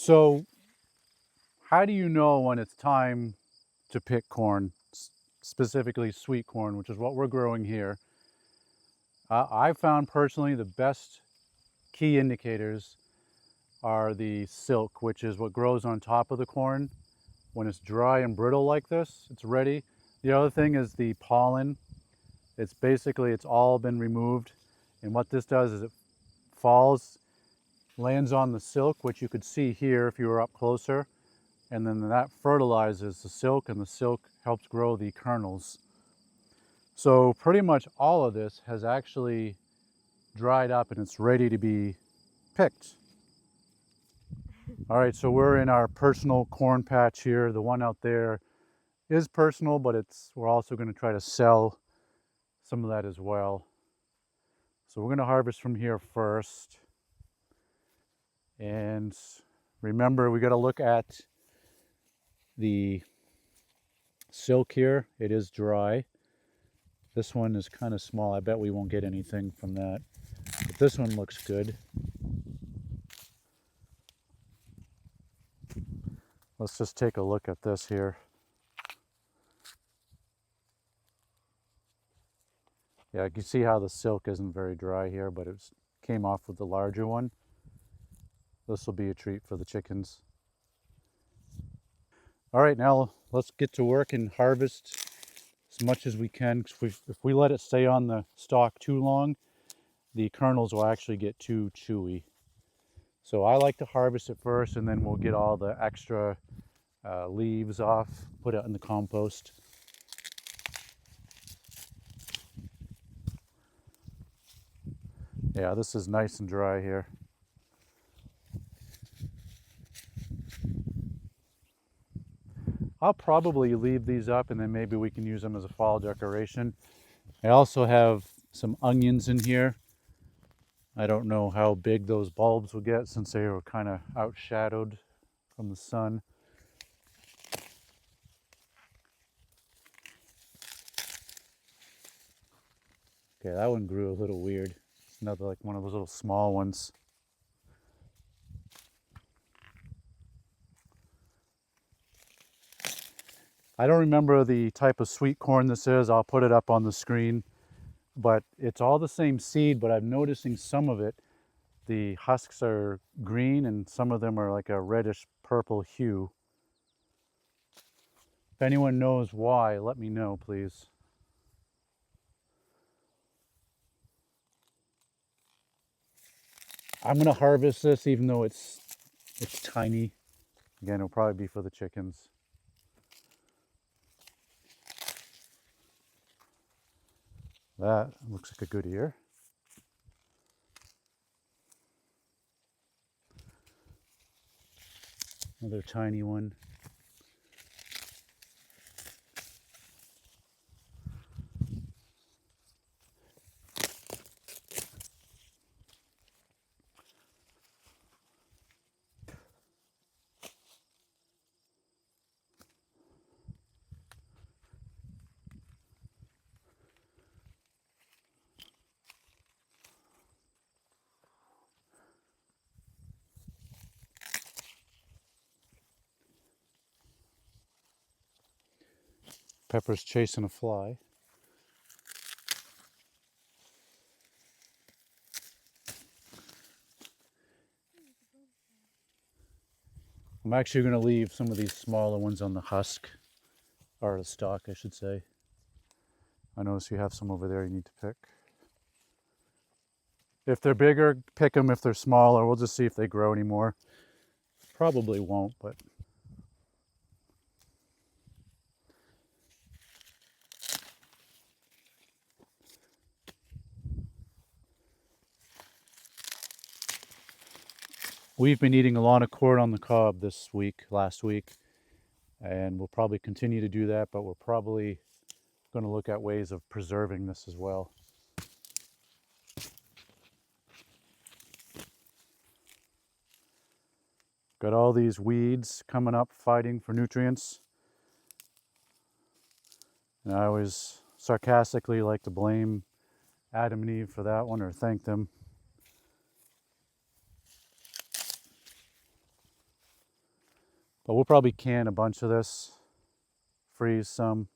So how do you know when it's time to pick corn, specifically sweet corn, which is what we're growing here? I found personally the best key indicators are the silk, which is what grows on top of the corn. When it's dry and brittle like this, it's ready. The other thing is the pollen. It's all been removed. And what this does is it falls, lands on the silk, which you could see here if you were up closer. And then that fertilizes the silk, and the silk helps grow the kernels. So pretty much all of this has actually dried up and it's ready to be picked. All right, so we're in our personal corn patch here. The one out there is personal, but we're also going to try to sell some of that as well. So we're going to harvest from here first. And remember, we got to look at the silk here. It is dry. This one is kind of small. I bet we won't get anything from that. But this one looks good. Let's just take a look at this here. Yeah, you can see how the silk isn't very dry here, but it came off with the larger one. This will be a treat for the chickens. All right, now let's get to work and harvest as much as we can. If we let it stay on the stalk too long, the kernels will actually get too chewy. So I like to harvest it first, and then we'll get all the extra leaves off, put it in the compost. Yeah, this is nice and dry here. I'll probably leave these up, and then maybe we can use them as a fall decoration. I also have some onions in here. I don't know how big those bulbs will get since they were kind of outshadowed from the sun. Okay, that one grew a little weird. It's another like one of those little small ones. I don't remember the type of sweet corn this is. I'll put it up on the screen. But it's all the same seed, but I'm noticing some of it, the husks are green and some of them are like a reddish purple hue. If anyone knows why, let me know, please. I'm gonna harvest this even though it's tiny. Again, it'll probably be for the chickens. That looks like a good ear. Another tiny one. Pepper's chasing a fly. I'm actually going to leave some of these smaller ones on the husk, or the stalk, I should say. I notice you have some over there you need to pick. If they're bigger, pick them. If they're smaller, we'll just see if they grow anymore. Probably won't, but we've been eating a lot of corn on the cob last week, and we'll probably continue to do that, but we're probably going to look at ways of preserving this as well. Got all these weeds coming up fighting for nutrients. And I always sarcastically like to blame Adam and Eve for that one, or thank them. But we'll probably can a bunch of this, freeze some.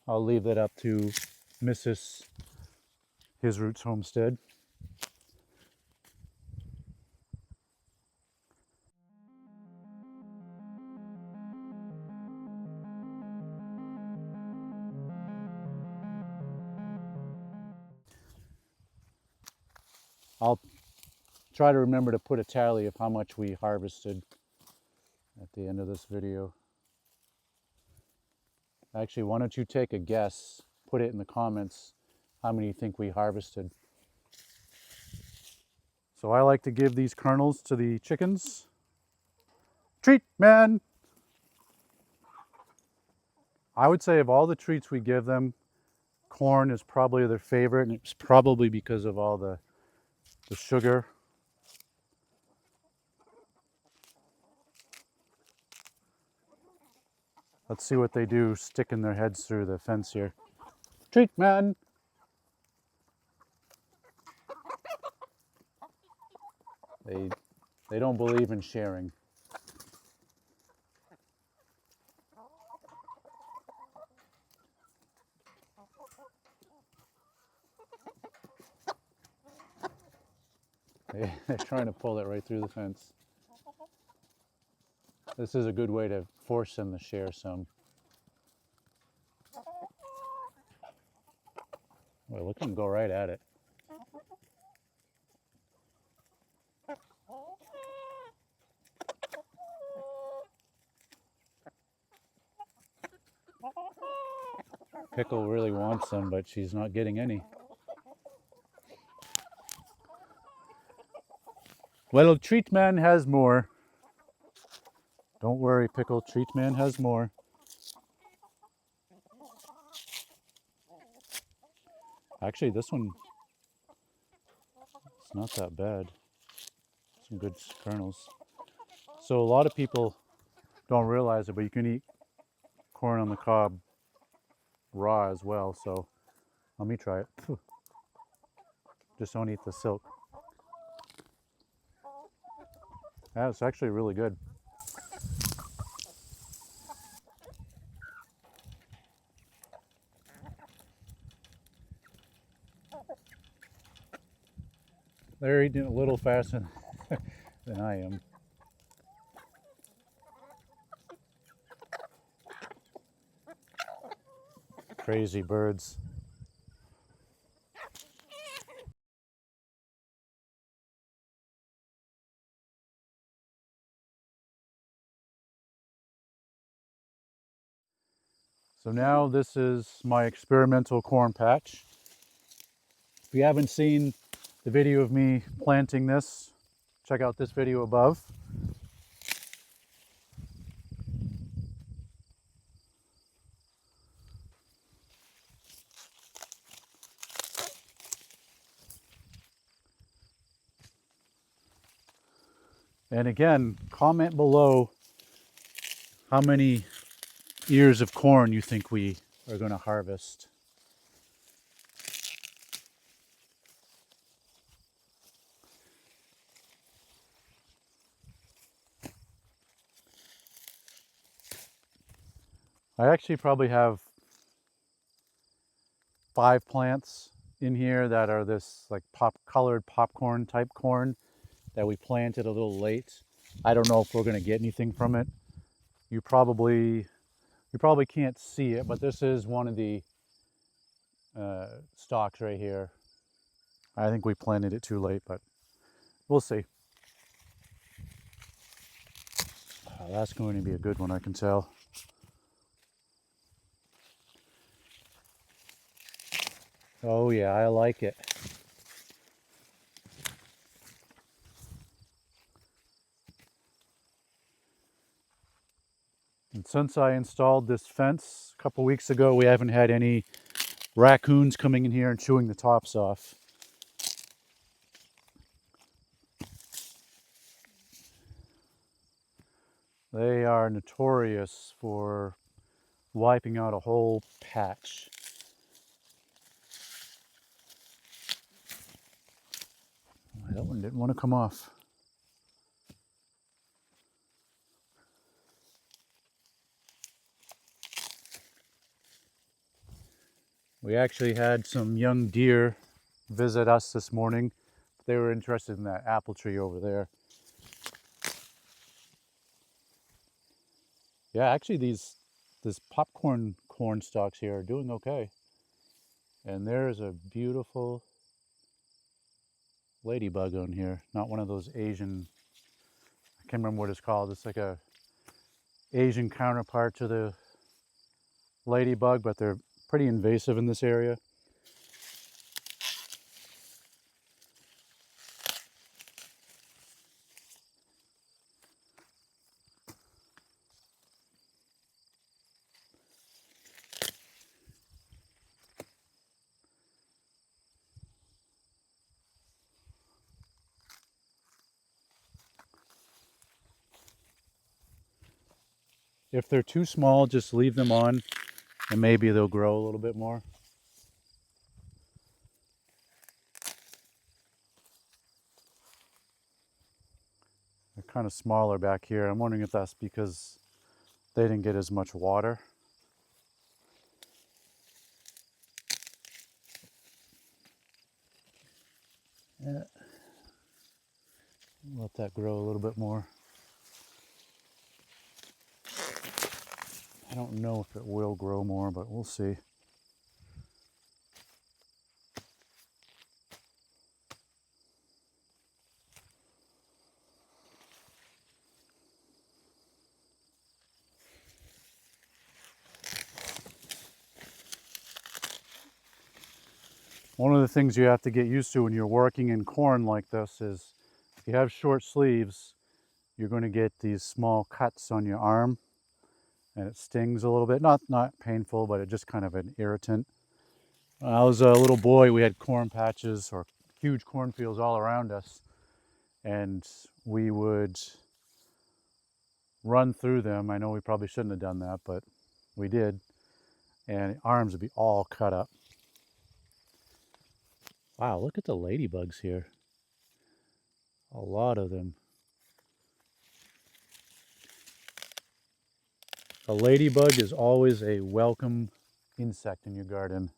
I'll leave that up to Mrs. His Roots Homestead. I'll try to remember to put a tally of how much we harvested at the end of this video. Actually, why don't you take a guess, put it in the comments, how many you think we harvested. So I like to give these kernels to the chickens. Treat, man! I would say of all the treats we give them, corn is probably their favorite, and it's probably because of all the sugar. Let's see what they do sticking their heads through the fence here. Treat, man! They don't believe in sharing. They're trying to pull it right through the fence. This is a good way to force them to share some. Well, look at them go right at it. Pickle really wants some, but she's not getting any. Well, Treat Man has more. Don't worry, Pickle. Treat Man has more. Actually, this one, it's not that bad. Some good kernels. So a lot of people don't realize it, but you can eat corn on the cob raw as well. So let me try it. Just don't eat the silk. Yeah, it's actually really good. They're eating it a little faster than I am. Crazy birds. So now this is my experimental corn patch. If you haven't seen the video of me planting this, check out this video above. And again, comment below how many ears of corn you think we are going to harvest. I actually probably have 5 plants in here that are this like colored popcorn type corn that we planted a little late. I don't know if we're going to get anything from it. You probably can't see it, but this is one of the stalks right here. I think we planted it too late, but we'll see. Oh, that's going to be a good one, I can tell. Oh yeah, I like it. And since I installed this fence a couple weeks ago, we haven't had any raccoons coming in here and chewing the tops off. They are notorious for wiping out a whole patch. that one didn't want to come off. We actually had some young deer visit us this morning. They were interested in that apple tree over there. Yeah, actually this popcorn corn stalks here are doing okay. And there's a beautiful ladybug on here. Not one of those Asian, I can't remember what it's called. It's like a Asian counterpart to the ladybug, but they're pretty invasive in this area. If they're too small, just leave them on and maybe they'll grow a little bit more. They're kind of smaller back here. I'm wondering if that's because they didn't get as much water. Yeah. Let that grow a little bit more. I don't know if it will grow more, but we'll see. One of the things you have to get used to when you're working in corn like this is if you have short sleeves, you're going to get these small cuts on your arm and it stings a little bit. Not painful, but it's just kind of an irritant. When I was a little boy, we had corn patches or huge cornfields all around us, and we would run through them. I know we probably shouldn't have done that, but we did, and arms would be all cut up. Wow, look at the ladybugs here. A lot of them. A ladybug is always a welcome insect in your garden.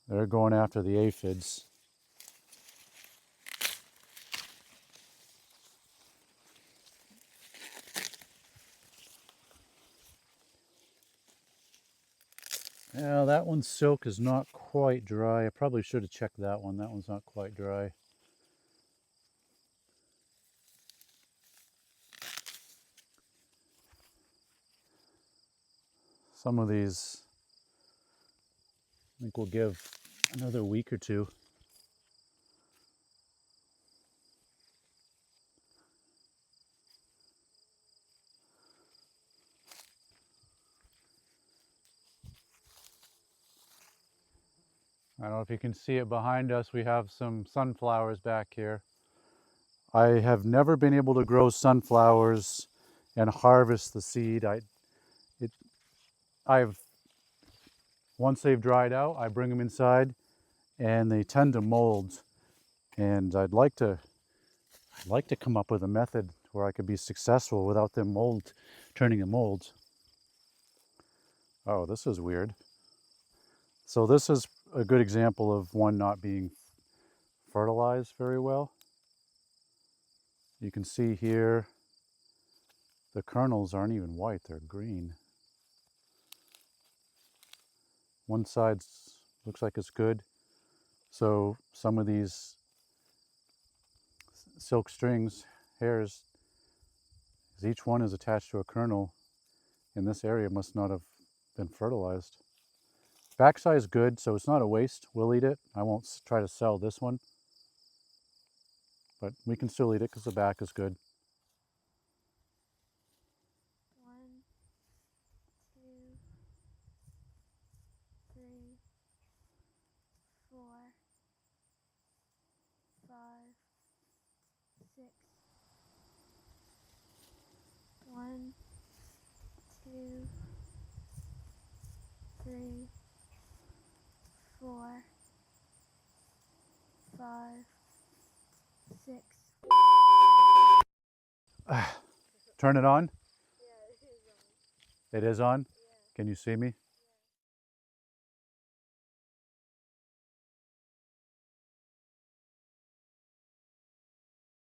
They're going after the aphids. Yeah, that one's silk is not quite dry. I probably should have checked that one. That one's not quite dry. Some of these, I think we'll give another week or two. I don't know if you can see it behind us. We have some sunflowers back here. I have never been able to grow sunflowers and harvest the seed. I've once they've dried out, I bring them inside and they tend to mold. And I'd like to come up with a method where I could be successful without them turning to mold. Oh, this is weird. So this is a good example of one not being fertilized very well. You can see here the kernels aren't even white, they're green. One side looks like it's good. So some of these silk strings, hairs, each one is attached to a kernel in this area, must not have been fertilized. Backside is good, so it's not a waste. We'll eat it. I won't try to sell this one, but we can still eat it because the back is good. 1, 2, 3, 4, 5, 6. 1, 2, 3, 4, 5, 6. Turn it on. Yeah, it is on. It is on. Yeah. Can you see me?